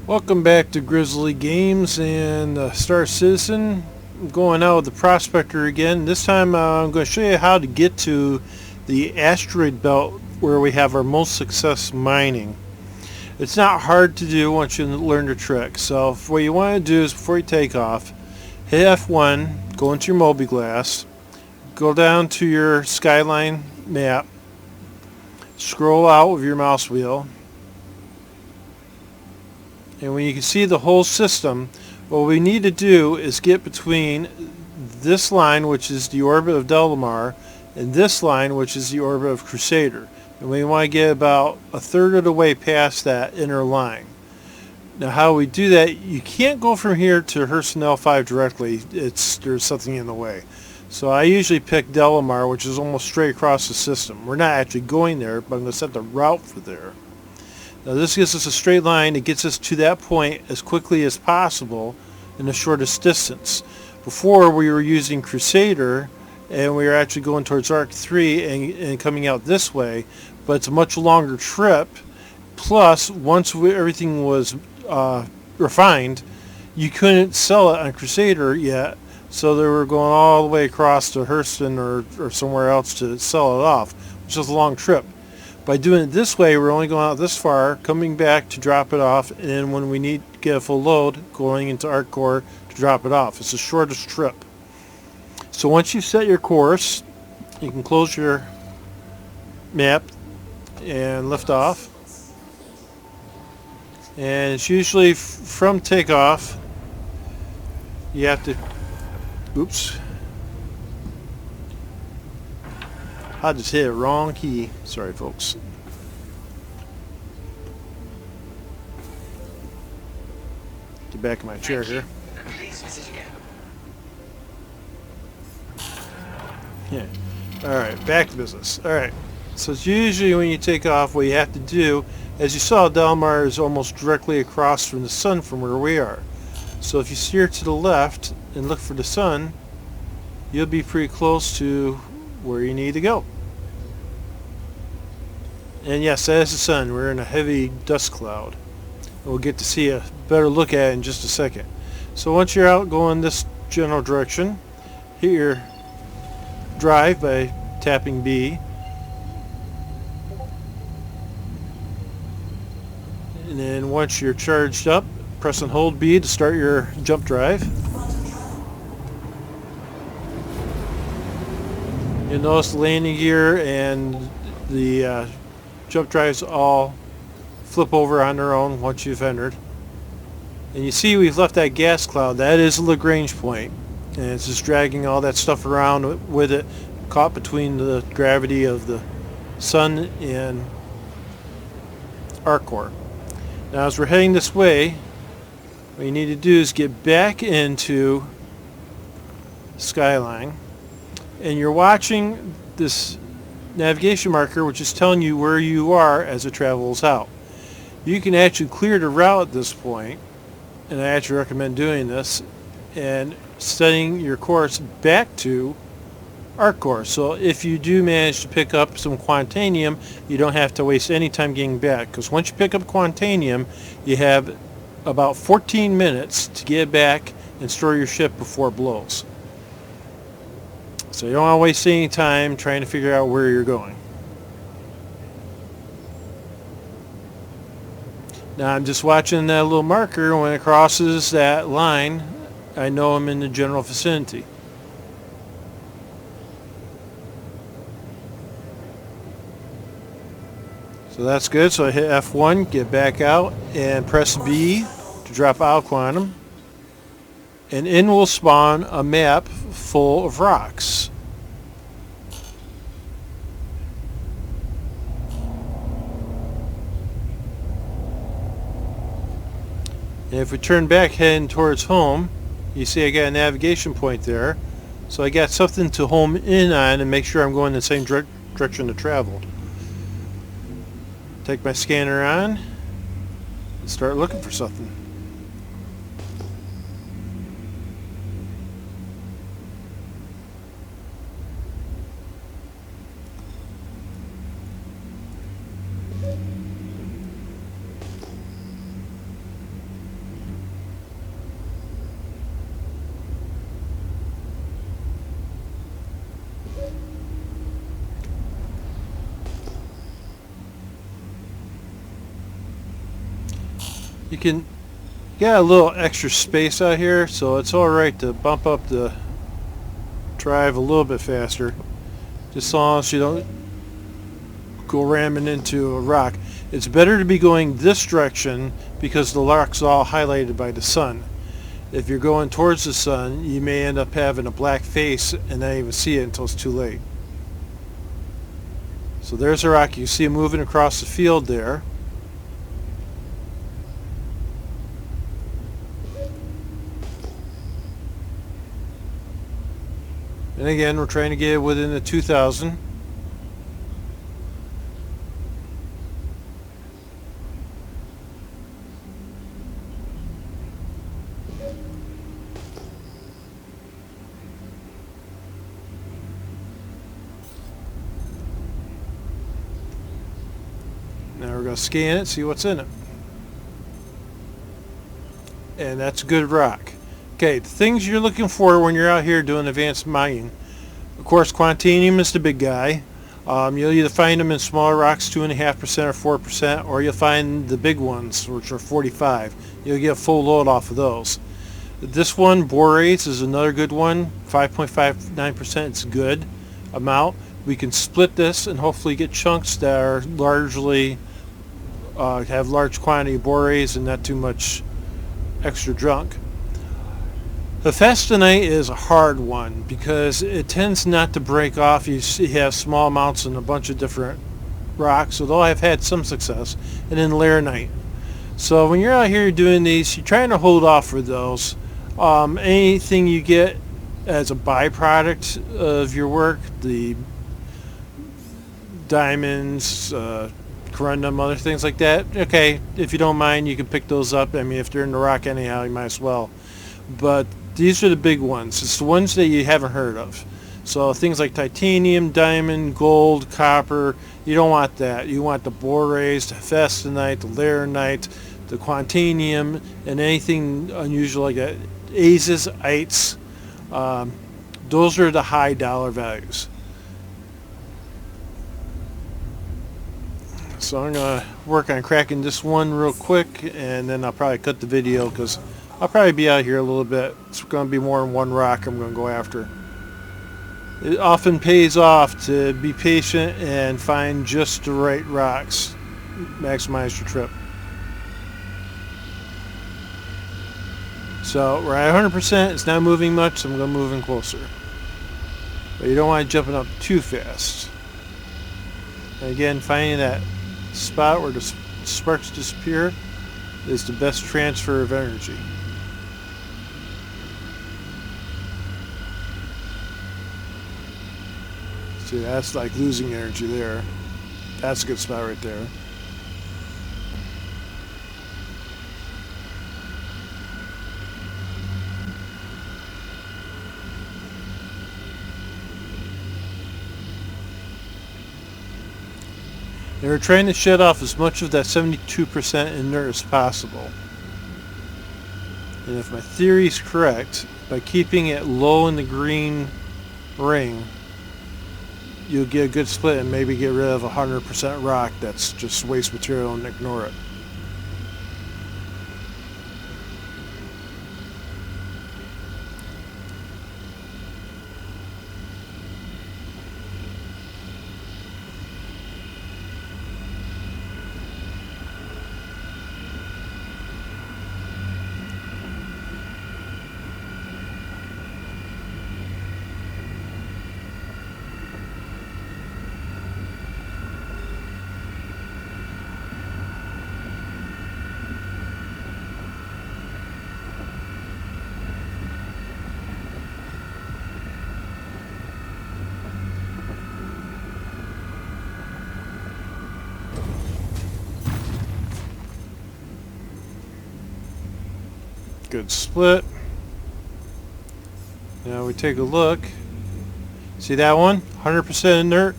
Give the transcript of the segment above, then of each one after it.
Welcome back to Grizzly Games and Star Citizen. I'm going out with the Prospector again. This time I'm going to show you how to get to the Asteroid Belt where we have our most success mining. It's not hard to do once you learn the trick. So what you want to do is before you take off, hit F1, go into your Mobi-Glass, go down to your skyline map, scroll out with your mouse wheel, and when you can see the whole system, what we need to do is get between this line, which is the orbit of Delamar, and this line, which is the orbit of Crusader. And we want to get about a third of the way past that inner line. Now how we do that, you can't go from here to Hurston L5 directly. There's something in the way. So I usually pick Delamar, which is almost straight across the system. We're not actually going there, but I'm going to set the route for there. Now this gives us a straight line. It gets us to that point as quickly as possible in the shortest distance. Before we were using Crusader and we were actually going towards Arc 3 and coming out this way, but it's a much longer trip. Plus, once everything was refined, you couldn't sell it on Crusader yet, so they were going all the way across to Hurston or somewhere else to sell it off, which is a long trip. By doing it this way, we're only going out this far, coming back to drop it off, and then when we need to get a full load, going into Arccore to drop it off. It's the shortest trip. So once you set your course, you can close your map and lift off. And it's usually from takeoff, you have to, oops. I just hit a wrong key. Sorry, folks. Get back in my chair here. Yeah. Alright, back to business. Alright. So it's usually when you take off, what you have to do, as you saw, Delamar is almost directly across from the sun from where we are. So if you steer to the left and look for the sun, you'll be pretty close to where you need to go. And yes, that is the sun. We're in a heavy dust cloud. We'll get to see a better look at it in just a second. So once you're out going this general direction, hit your drive by tapping B. And then once you're charged up, press and hold B to start your jump drive. You'll notice the landing gear and the jump drives all flip over on their own once you've entered. And you see we've left that gas cloud. That is a Lagrange point. And it's just dragging all that stuff around with it, caught between the gravity of the sun and Arccore. Now as we're heading this way, what you need to do is get back into Skyline. And you're watching this navigation marker, which is telling you where you are as it travels out. You can actually clear the route at this point, and I actually recommend doing this, and setting your course back to Arccore. So if you do manage to pick up some Quantanium, you don't have to waste any time getting back, because once you pick up Quantanium, you have about 14 minutes to get back and store your ship before it blows. So you don't want to waste any time trying to figure out where you're going. Now I'm just watching that little marker. When it crosses that line, I know I'm in the general vicinity. So that's good. So I hit F1, get back out, and press B to drop out quantum. And in will spawn a map full of rocks. And if we turn back heading towards home, you see I got a navigation point there. So I got something to home in on and make sure I'm going in the same direction to travel. Take my scanner on and start looking for something. You can get a little extra space out here, so it's alright to bump up the drive a little bit faster, just as long as you don't go ramming into a rock. It's better to be going this direction because the rock's all highlighted by the sun. If you're going towards the sun, you may end up having a black face and not even see it until it's too late. So there's a rock. You see it moving across the field there. And again, we're trying to get it within the 2000. Now we're going to scan it, see what's in it. And that's a good rock. Okay, the things you're looking for when you're out here doing advanced mining. Of course, quantinium is the big guy. You'll either find them in smaller rocks, 2.5% or 4%, or you'll find the big ones, which are 45. You'll get a full load off of those. This one, borates, is another good one. 5.59% is good amount. We can split this and hopefully get chunks that are largely have large quantity of borates and not too much extra junk. Hephaestonite is a hard one because it tends not to break off. You have small amounts in a bunch of different rocks, although I've had some success. And then laranite. So when you're out here doing these, you're trying to hold off for those. Anything you get as a byproduct of your work, the diamonds, corundum, other things like that, okay, if you don't mind, you can pick those up. I mean, if they're in the rock anyhow, you might as well. But these are the big ones. It's the ones that you haven't heard of. So things like titanium, diamond, gold, copper, you don't want that. You want the borates, the hephaestonite, the laranite, the quantinium, and anything unusual like that. Aces, ites, those are the high dollar values. So I'm going to work on cracking this one real quick, and then I'll probably cut the video because I'll probably be out here a little bit. It's going to be more than one rock I'm going to go after. It often pays off to be patient and find just the right rocks. Maximize your trip. So we're at 100%. It's not moving much, so I'm going to move in closer. But you don't want to jump it up too fast. And again, finding that spot where the sparks disappear is the best transfer of energy. See, that's like losing energy there. That's a good spot right there. And we're trying to shed off as much of that 72% inert as possible. And if my theory is correct, by keeping it low in the green ring, you'll get a good split and maybe get rid of 100% rock that's just waste material and ignore it. Good split. Now we take a look. See that one? 100% inert?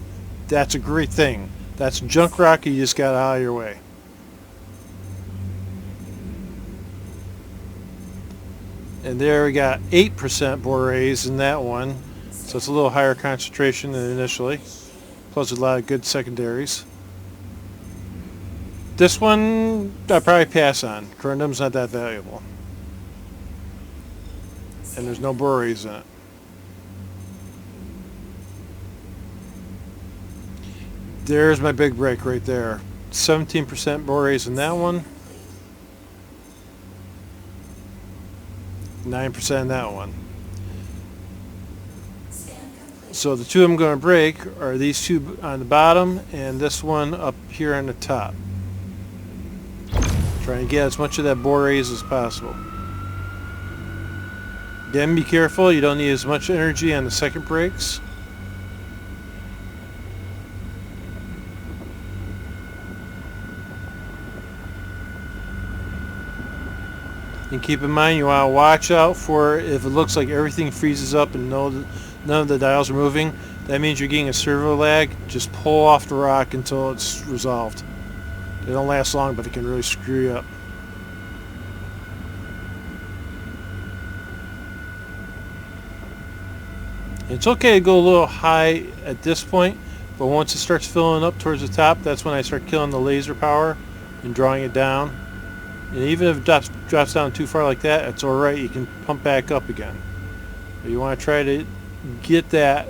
That's a great thing. That's junk rock you just got out of your way. And there we got 8% borates in that one. So it's a little higher concentration than initially. Plus a lot of good secondaries. This one I'd probably pass on. Corundum's not that valuable. And there's no borates in it. There's my big break right there. 17% borates in that one. 9% in that one. So the two I'm going to break are these two on the bottom and this one up here on the top. Trying to get as much of that borates as possible. Again, be careful, you don't need as much energy on the second breaks. And keep in mind, you want to watch out for if it looks like everything freezes up and none of the dials are moving. That means you're getting a servo lag. Just pull off the rock until it's resolved. They don't last long, but it can really screw you up. It's okay to go a little high at this point, but once it starts filling up towards the top, that's when I start killing the laser power and drawing it down. And even if it drops down too far like that, it's alright, you can pump back up again. But you want to try to get that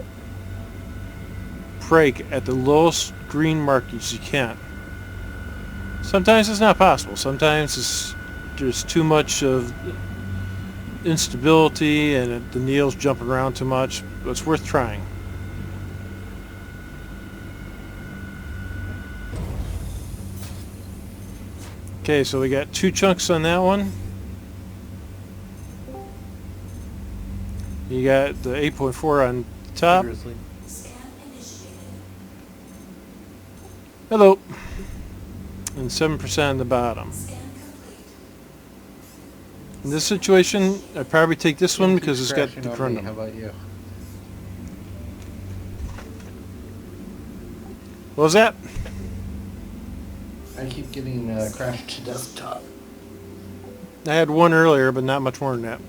break at the lowest green mark as you can. Sometimes it's not possible. Sometimes there's too much of instability and the needle's jumping around too much, but it's worth trying. Okay, so we got 2 chunks on that one. You got the 8.4 on top. Hello. And 7% on the bottom. In this situation, I'd probably take this one because it's got the corundum. How about you? What was that? I keep getting crashed to desktop. I had one earlier, but not much more than that.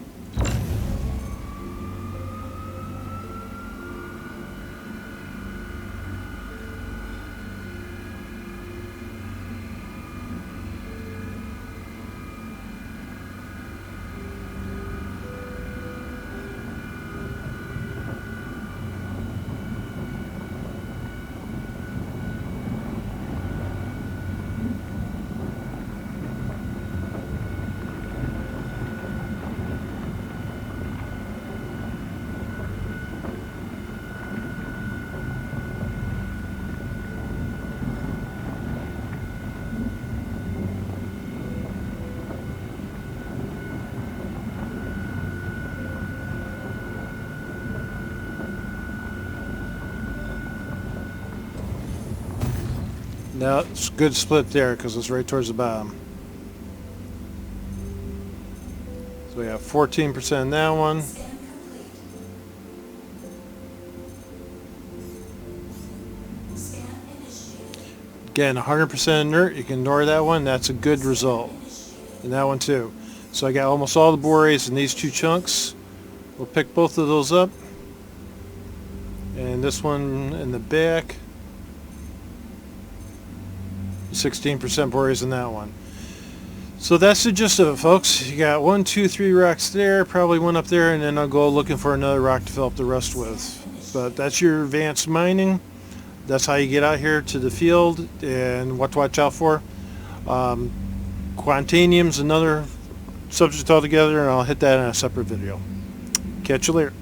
Now it's a good split there because it's right towards the bottom. So we have 14% in that one. Again, 100% inert, you can ignore that one. That's a good result. And that one too. So I got almost all the borates in these 2 chunks. We'll pick both of those up. And this one in the back. 16% borates in that one. So that's the gist of it, folks. You got 1, 2, 3 rocks there, probably one up there, and then I'll go looking for another rock to fill up the rest with. But that's your advanced mining. That's how you get out here to the field and what to watch out for. Quantanium's another subject altogether, and I'll hit that in a separate video. Catch you later.